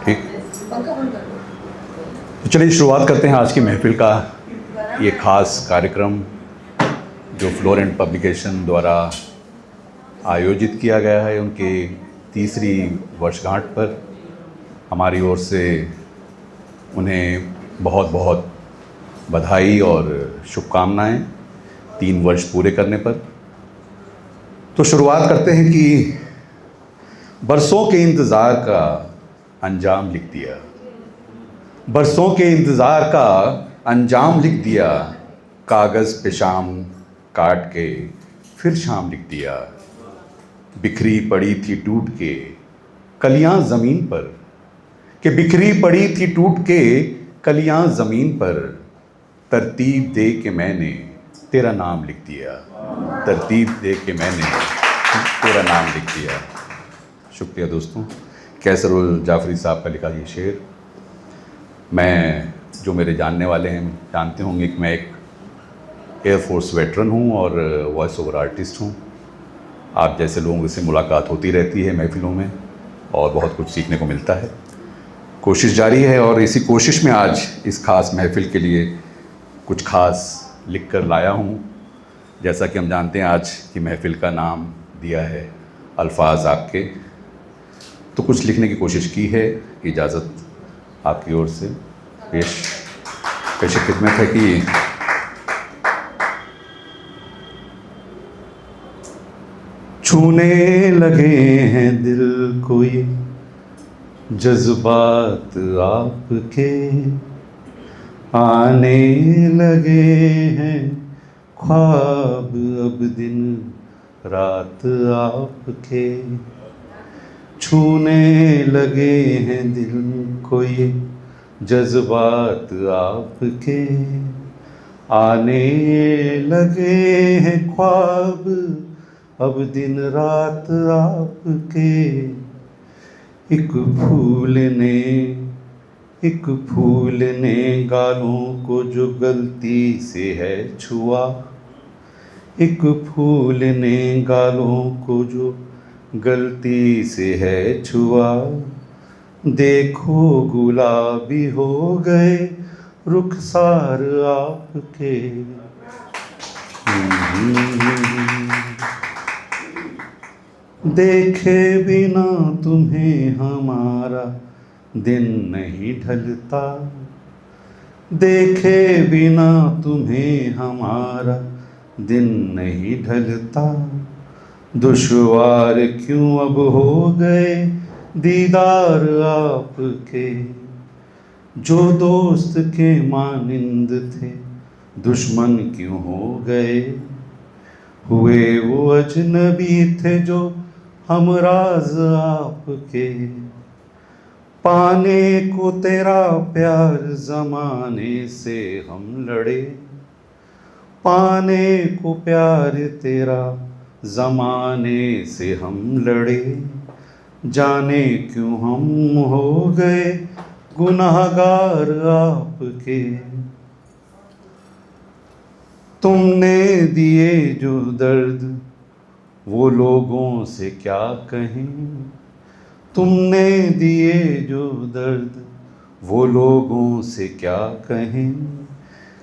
ठीक, तो चलिए शुरुआत करते हैं आज की महफिल का ये ख़ास कार्यक्रम जो फ्लोरेंट पब्लिकेशन द्वारा आयोजित किया गया है। उनके तीसरी वर्षगांठ पर हमारी ओर से उन्हें बहुत बहुत बधाई और शुभकामनाएं 3 वर्ष पूरे करने पर। तो शुरुआत करते हैं कि बरसों के इंतज़ार का अंजाम लिख दिया, बरसों के इंतज़ार का अंजाम लिख दिया, कागज़ पे शाम काट के फिर शाम लिख दिया। बिखरी पड़ी थी टूट के कलियां ज़मीन पर, कि बिखरी पड़ी थी टूट के कलियां ज़मीन पर, तरतीब दे के मैंने तेरा नाम लिख दिया, तरतीब दे के मैंने तेरा नाम लिख दिया। शुक्रिया दोस्तों। कैसरुल जाफरी साहब का लिखा ये शेर, मैं जो मेरे जानने वाले हैं जानते होंगे कि मैं एक एयरफोर्स वेटरन हूँ और वॉइस ओवर आर्टिस्ट हूँ। आप जैसे लोगों से मुलाकात होती रहती है महफिलों में और बहुत कुछ सीखने को मिलता है। कोशिश जारी है और इसी कोशिश में आज इस खास महफिल के लिए कुछ खास लिख कर लाया हूँ। जैसा कि हम जानते हैं आज की महफिल का नाम दिया है अल्फाज आपके, तो कुछ लिखने की कोशिश की है। इजाज़त आपकी ओर से पेश खिदमत है कि छूने लगे हैं दिल को ये जज्बात आपके, आने लगे हैं ख्वाब अब दिन रात आपके, छूने लगे हैं दिल को ये जज्बात आपके, आने लगे हैं ख्वाब अब दिन रात आपके। एक फूल ने गालों को जो गलती से है छुआ, एक फूल ने गालों को जो गलती से है छुआ, देखो गुलाबी हो गए रुखसार आपके। देखे बिना तुम्हें हमारा दिन नहीं ढलता, देखे बिना तुम्हें हमारा दिन नहीं ढलता, दुश्वार क्यों अब हो गए दीदार आपके। जो दोस्त के मानिंद थे दुश्मन क्यों हो गए, हुए वो अजनबी थे जो हमराज आपके। पाने को तेरा प्यार ज़माने से हम लड़े, पाने को प्यार तेरा ज़माने से हम लड़े, जाने क्यों हम हो गए गुनाहगार आपके। तुमने दिए जो दर्द वो लोगों से क्या कहें, तुमने दिए जो दर्द वो लोगों से क्या कहें,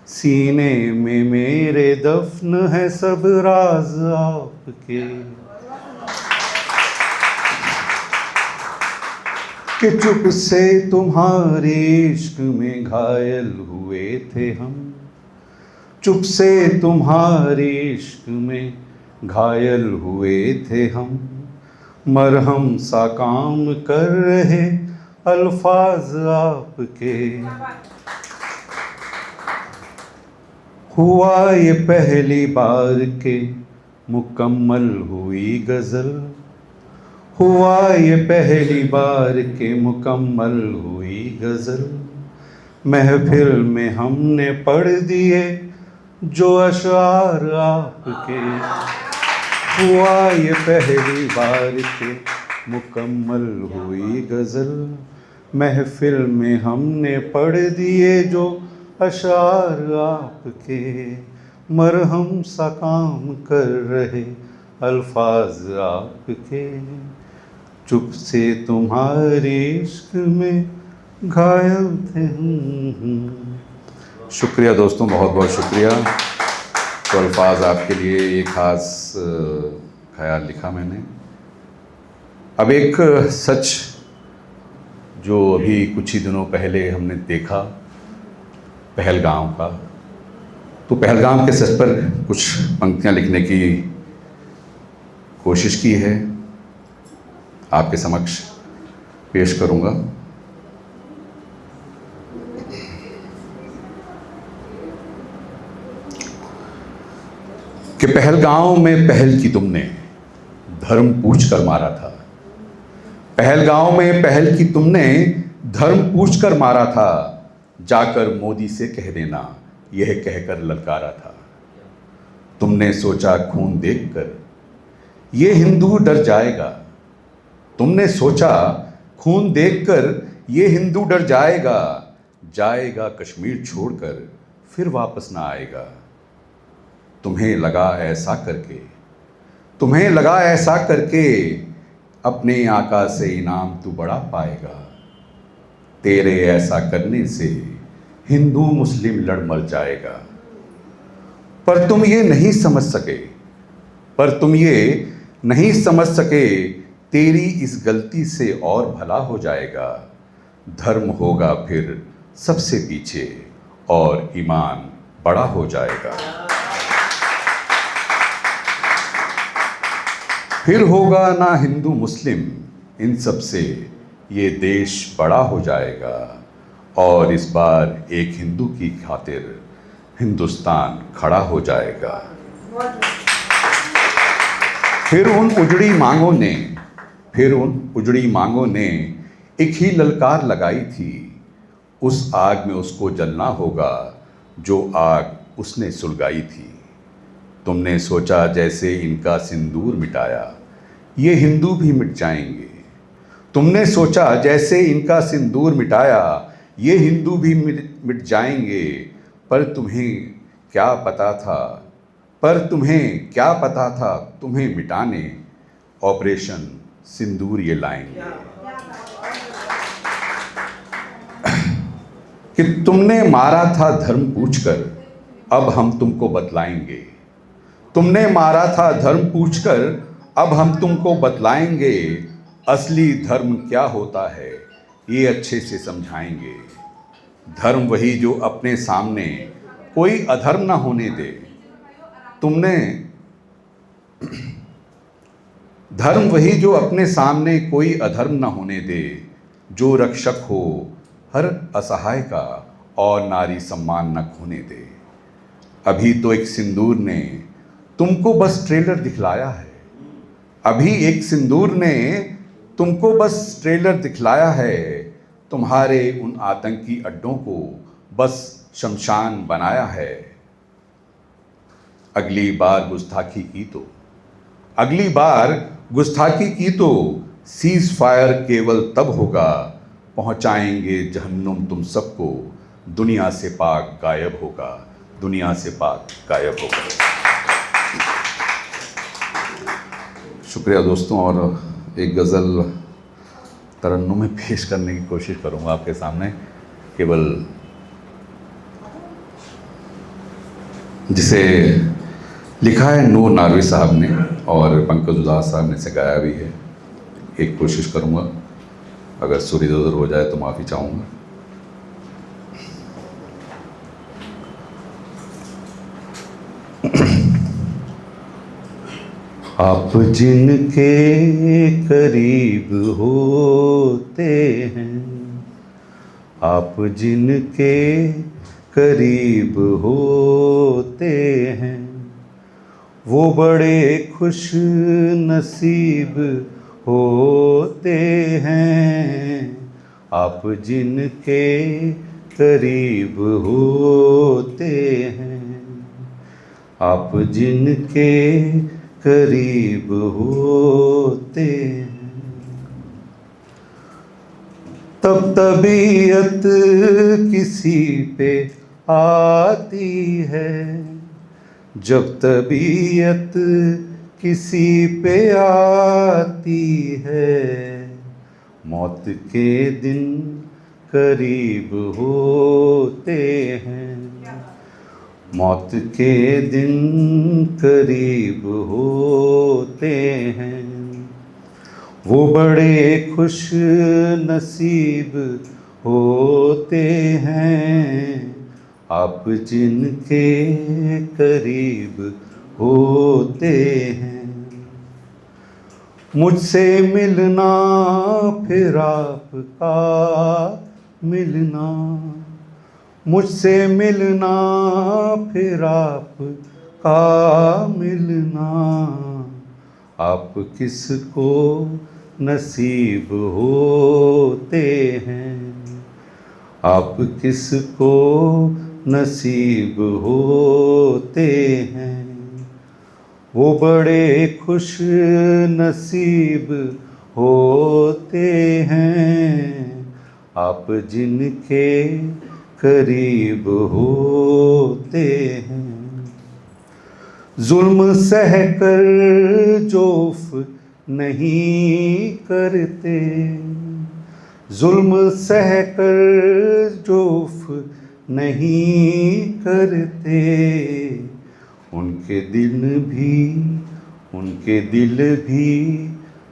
सीने में मेरे दफन है सब राज आपके। कि चुप से तुम्हारे इश्क में घायल हुए थे हम, चुप से तुम्हारे इश्क में घायल हुए थे हम, मरहम सा काम कर रहे अल्फाज आपके। हुआ ये पहली बार के मुकम्मल हुई गज़ल, हुआ ये पहली बार के मुकम्मल हुई गज़ल, महफिल में हमने पढ़ दिए जो अशआर आपके। हुआ ये पहली बार के मुकम्मल हुई गज़ल, महफिल में हमने पढ़ दिए जो अशआर आपके, मरहम सा काम कर रहे अल्फाज आपके, चुप से तुम्हारे इश्क में घायल थे हम। शुक्रिया दोस्तों, बहुत बहुत शुक्रिया। तो अल्फाज आपके लिए ये ख़ास ख्याल लिखा मैंने। अब एक सच जो अभी कुछ ही दिनों पहले हमने देखा पहलगाम का, तो पहलगाम के सच पर कुछ पंक्तियाँ लिखने की कोशिश की है, आपके समक्ष पेश करूँगा। कि पहलगाम में पहल की तुमने, धर्म पूछ कर मारा था। पहलगाम में पहल की तुमने, धर्म पूछ कर मारा था। जाकर मोदी से कह देना, यह कहकर ललकारा था। तुमने सोचा खून देखकर ये हिंदू डर जाएगा। तुमने सोचा खून देखकर ये हिंदू डर जाएगा। जाएगा कश्मीर छोड़कर फिर वापस ना आएगा। तुम्हें लगा ऐसा करके, तुम्हें लगा ऐसा करके, अपने आका से इनाम तू बड़ा पाएगा। तेरे ऐसा करने से हिंदू मुस्लिम लड़ मर जाएगा। पर तुम ये नहीं समझ सके, पर तुम ये नहीं समझ सके, तेरी इस गलती से और भला हो जाएगा। धर्म होगा फिर सबसे पीछे और ईमान बड़ा हो जाएगा। फिर होगा ना हिंदू मुस्लिम, इन सब से ये देश बड़ा हो जाएगा। और इस बार एक हिंदू की खातिर हिंदुस्तान खड़ा हो जाएगा। फिर उन उजड़ी मांगों ने, फिर उन उजड़ी मांगों ने एक ही ललकार लगाई थी। उस आग में उसको जलना होगा जो आग उसने सुलगाई थी। तुमने सोचा जैसे इनका सिंदूर मिटाया, ये हिंदू भी मिट जाएंगे। तुमने सोचा जैसे इनका सिंदूर मिटाया, ये हिंदू भी मिट जाएंगे। पर तुम्हें क्या पता था, पर तुम्हें क्या पता था, तुम्हें मिटाने ऑपरेशन सिंदूर ये लाएंगे। कि तुमने मारा था धर्म पूछकर, अब हम तुमको बतलाएंगे। तुमने मारा था धर्म पूछकर, अब हम तुमको बतलाएंगे। असली धर्म क्या होता है ये अच्छे से समझाएंगे। धर्म वही जो अपने सामने कोई अधर्म ना होने दे। तुमने धर्म वही जो अपने सामने कोई अधर्म ना होने दे। जो रक्षक हो हर असहाय का और नारी सम्मान न खोने दे। अभी तो एक सिंदूर ने तुमको बस ट्रेलर दिखलाया है। अभी एक सिंदूर ने तुमको बस ट्रेलर दिखलाया है। तुम्हारे उन आतंकी अड्डों को बस शमशान बनाया है। अगली बार गुस्ताखी की तो, अगली बार गुस्ताखी की तो सीज फायर केवल तब होगा। पहुंचाएंगे जहन्नुम तुम सबको, दुनिया से पाक गायब होगा, दुनिया से पाक गायब होगा। शुक्रिया दोस्तों। और एक गज़ल तरन्नुम में पेश करने की कोशिश करूंगा आपके सामने, केवल जिसे लिखा है नूर नारवी साहब ने और पंकज उदास साहब ने से गाया भी है। एक कोशिश करूंगा, अगर सुर इधर उधर हो जाए तो माफ़ी चाहूँगा। आप जिनके करीब होते हैं, आप जिनके करीब होते हैं, वो बड़े खुश नसीब होते हैं। आप जिनके करीब होते हैं, आप जिनके करीब होते हैं, तब तबीयत किसी पे आती है। जब तबीयत किसी पे आती है, मौत के दिन करीब होते हैं, मौत के दिन करीब होते हैं। वो बड़े खुश नसीब होते हैं, आप जिनके करीब होते हैं। मुझसे मिलना फिर आपका मिलना, मुझसे मिलना फिर आपका मिलना, आप किसको नसीब होते हैं, आप किसको नसीब होते हैं। वो बड़े खुश नसीब होते हैं, आप जिनके करीब होते हैं। जुल्म सहकर जोफ नहीं करते, जुल्म सहकर जोफ नहीं करते, उनके दिल भी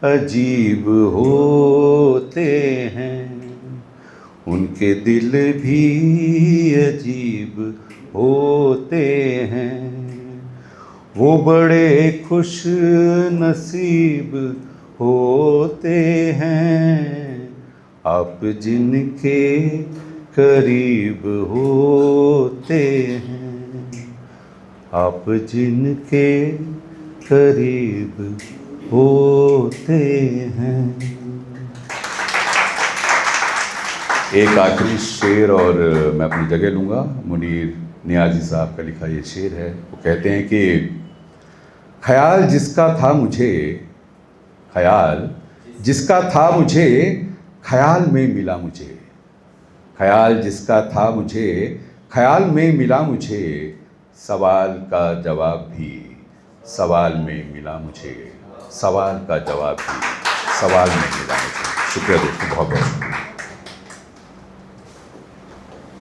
अजीब होते हैं, उनके दिल भी अजीब होते हैं। वो बड़े खुश नसीब होते हैं, आप जिनके करीब होते हैं, आप जिनके करीब होते हैं। एक आखिरी शेर और मैं अपनी जगह लूँगा। मुनीर नियाज़ी साहब का लिखा ये शेर है। वो कहते हैं कि ख्याल जिसका था मुझे, ख्याल जिसका था मुझे, ख्याल में मिला मुझे, ख्याल जिसका था मुझे, ख्याल में मिला मुझे, सवाल का जवाब भी सवाल में मिला मुझे, सवाल का जवाब भी सवाल में मिला मुझे। शुक्रिया दोस्तों, बहुत बहुत।